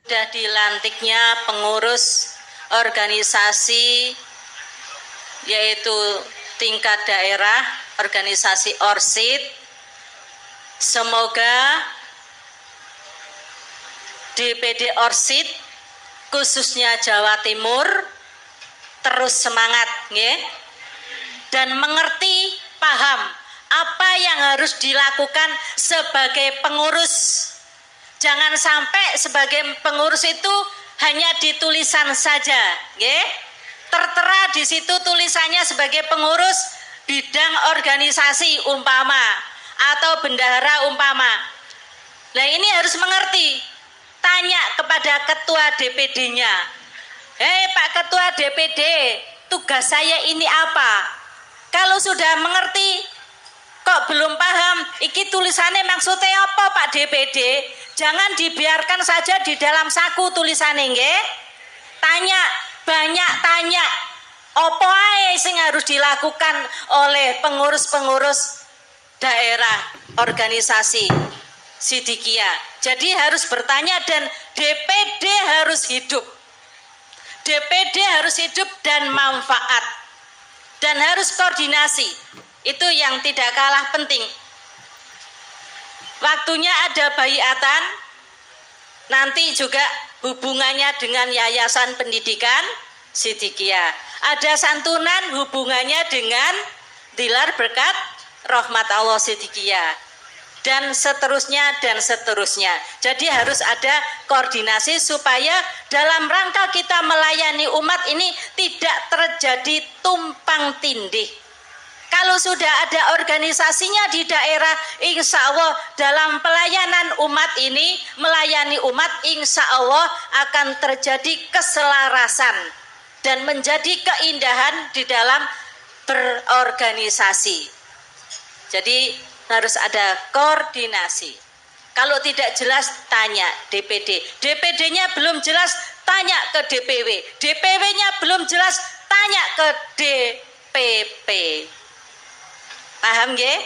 Sudah dilantiknya pengurus organisasi yaitu tingkat daerah, organisasi ORSID. Semoga DPD ORSID khususnya Jawa Timur terus semangat dan mengerti, paham apa yang harus dilakukan sebagai pengurus. Jangan sampai sebagai pengurus itu hanya di tulisan saja, tertera di situ tulisannya sebagai pengurus bidang organisasi umpama atau bendahara umpama. Nah ini harus mengerti, tanya kepada ketua DPD-nya, hei Pak Ketua DPD, tugas saya ini apa? Kalau sudah mengerti, kok belum paham, iki tulisannya maksudnya apa Pak DPD? Jangan dibiarkan saja di dalam saku tulisannya, nggih. Tanya, banyak tanya. Apa ae sing harus dilakukan oleh pengurus-pengurus daerah organisasi Sidikiyah. Jadi harus bertanya dan DPD harus hidup. DPD harus hidup dan manfaat. Dan harus koordinasi. Itu yang tidak kalah penting. Waktunya ada baiatan, nanti juga hubungannya dengan Yayasan Pendidikan Sidikiyah. Ada santunan hubungannya dengan Dilar Berkat Rahmat Allah Sidikiyah. Dan seterusnya dan seterusnya. Jadi harus ada koordinasi supaya dalam rangka kita melayani umat ini tidak terjadi tumpang tindih. Kalau sudah ada organisasinya di daerah, insya Allah dalam pelayanan umat ini, melayani umat, insya Allah akan terjadi keselarasan dan menjadi keindahan di dalam berorganisasi. Jadi harus ada koordinasi. Kalau tidak jelas, tanya DPD. DPD-nya belum jelas, tanya ke DPW. DPW-nya belum jelas, tanya ke DPP. Paham nggih?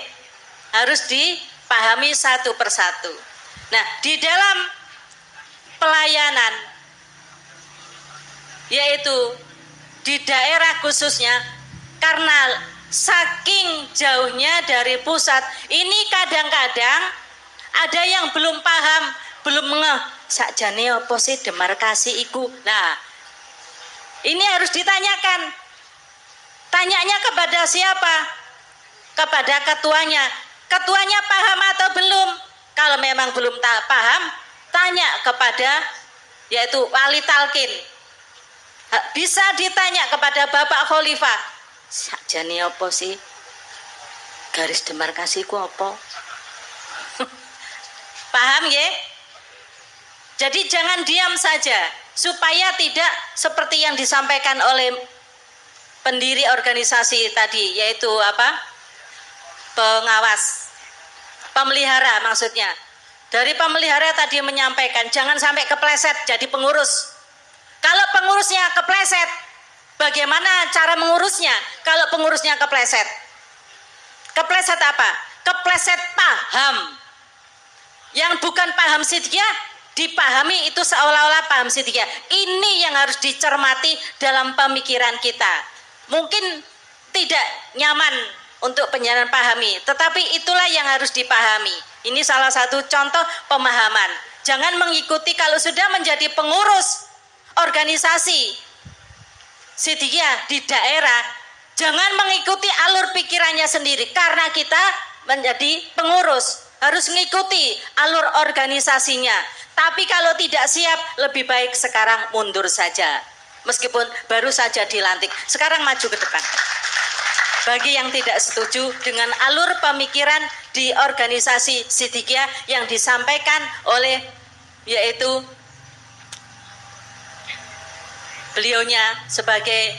Harus dipahami satu persatu. Nah, di dalam pelayanan yaitu di daerah khususnya, karena saking jauhnya dari pusat, ini kadang-kadang ada yang belum paham, belum ngeh, sakjane apa sih demarkasi iku. Nah, ini harus ditanyakan. Tanyanya kepada siapa? Kepada ketuanya. Ketuanya paham atau belum? Kalau memang belum paham, tanya kepada yaitu wali talkin. Bisa ditanya kepada Bapak Khalifah, sakjane apa sih garis demarkasiku apa? Paham ya? Jadi jangan diam saja, supaya tidak seperti yang disampaikan oleh pendiri organisasi tadi, yaitu apa? Pengawas, pemelihara maksudnya. Dari pemelihara tadi menyampaikan jangan sampai kepleset jadi pengurus. Kalau pengurusnya kepleset, bagaimana cara mengurusnya? Kalau pengurusnya kepleset, kepleset apa? Kepleset paham. Yang bukan paham Sidikiyah dipahami itu seolah-olah paham Sidikiyah. Ini yang harus dicermati dalam pemikiran kita. Mungkin tidak nyaman untuk penjelasan pahami, tetapi itulah yang harus dipahami. Ini salah satu contoh pemahaman. Jangan mengikuti kalau sudah menjadi pengurus organisasi Sidikiyah di daerah, jangan mengikuti alur pikirannya sendiri, karena kita menjadi pengurus harus mengikuti alur organisasinya. Tapi kalau tidak siap, lebih baik sekarang mundur saja, meskipun baru saja dilantik. Sekarang maju ke depan. Bagi yang tidak setuju dengan alur pemikiran di organisasi Sidikiyah yang disampaikan oleh yaitu beliaunya sebagai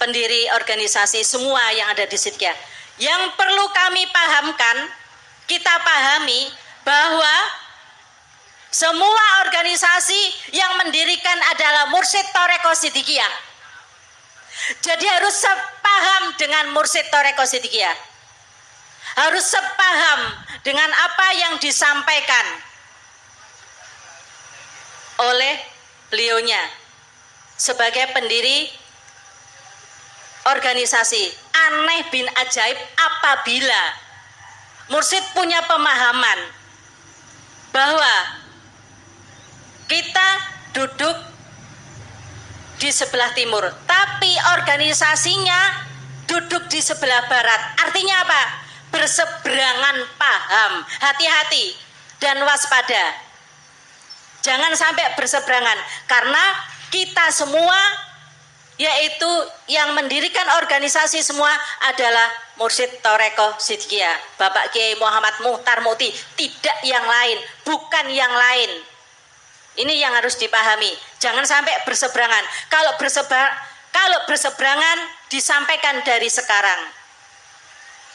pendiri organisasi semua yang ada di Sidikiyah. Yang perlu kami pahamkan, kita pahami bahwa semua organisasi yang mendirikan adalah mursyid Thariqah Sidikiyah. Jadi harus sepaham dengan mursyid Thariqah Sidikiyah. Harus sepaham dengan apa yang disampaikan. beliaunya sebagai pendiri organisasi. Aneh bin ajaib apabila mursyid punya pemahaman bahwa kita duduk di sebelah timur, tapi organisasinya duduk di sebelah barat. Artinya apa? Berseberangan paham. Hati-hati dan waspada. Jangan sampai berseberangan, karena kita semua, yaitu yang mendirikan organisasi semua adalah Mursyid Thoreko Sidikiyah, Bapak Kiai Muhammad Muhtar Mukti, tidak yang lain, bukan yang lain. Ini yang harus dipahami. Jangan sampai berseberangan. Kalau berseberangan disampaikan dari sekarang.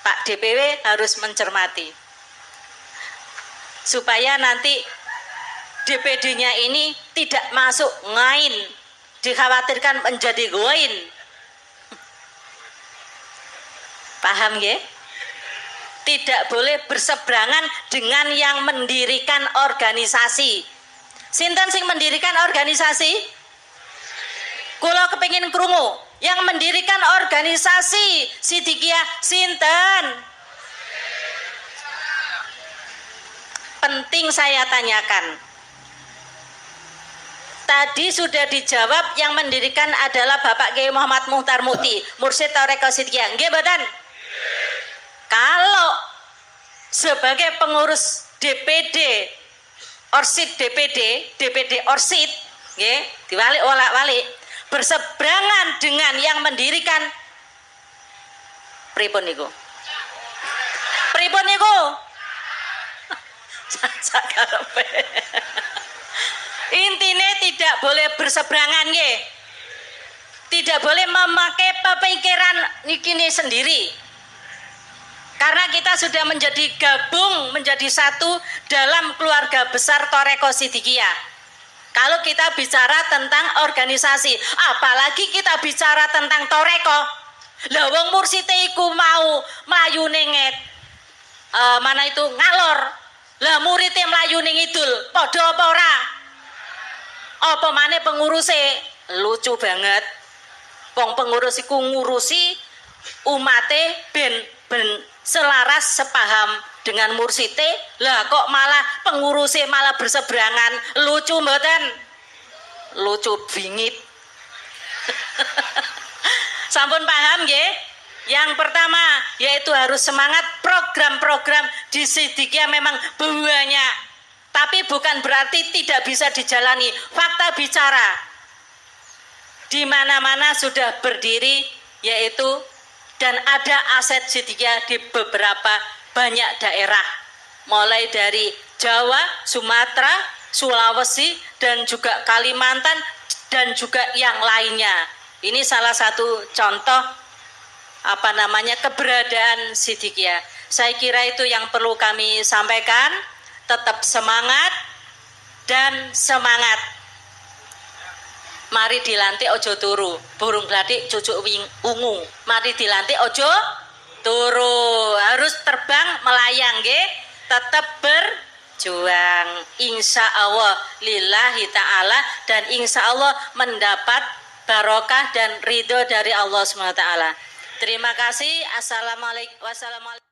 Pak DPW harus mencermati supaya nanti DPD-nya ini tidak masuk ngain, dikhawatirkan menjadi goin. Paham ya? Tidak boleh berseberangan dengan yang mendirikan organisasi. Sinten sing mendirikan organisasi? Kula kepengin krungu, yang mendirikan organisasi Sidikiyah sinten? Penting saya tanyakan. Tadi sudah dijawab, yang mendirikan adalah Bapak Kiai Muhammad Muhtar Mukti, Mursyid Thoreko Sidikiyah. Nggih mboten? Kalau sebagai pengurus DPD Orsid DPD Orsid, nggih, diwalik walak-walik, berseberangan dengan yang mendirikan pripun niku? Pripun niku? Sakarepe. Intinya tidak boleh berseberangan nggih. Tidak boleh memakai pemikiran ini sendiri. Karena kita sudah menjadi gabung, menjadi satu dalam keluarga besar Thoreko Sidikiyah. Kalau kita bicara tentang organisasi, apalagi kita bicara tentang Thoreko. Lah wong mursite iku mau mlayune mana itu ngalor. Lah muridé mlayune ngidul, padha apa ora? Apa maneh penguruse? Lucu banget. Wong pengurus iku ngurusi umate ben selaras sepaham dengan mursite. Lah kok malah pengurusnya malah berseberangan. Lucu mboten? Lucu bingit. Sampun paham nggih? Yang pertama yaitu harus semangat. Program-program di Sidikiyah memang banyak, tapi bukan berarti tidak bisa dijalani. Fakta bicara, di mana-mana sudah berdiri yaitu dan ada aset Sidikiyah di beberapa banyak daerah, mulai dari Jawa, Sumatera, Sulawesi, dan juga Kalimantan, dan juga yang lainnya. Ini salah satu contoh keberadaan Sidikiyah. Saya kira itu yang perlu kami sampaikan. Tetap semangat dan semangat. Mari dilantik ojo turu, burung bladik cucuk ungu. Mari dilantik ojo turu, harus terbang melayang nggih. Tetap berjuang, insya Allah lillahi ta'ala, dan insya Allah mendapat barokah dan ridho dari Allah SWT. Terima kasih. Assalamualaikum.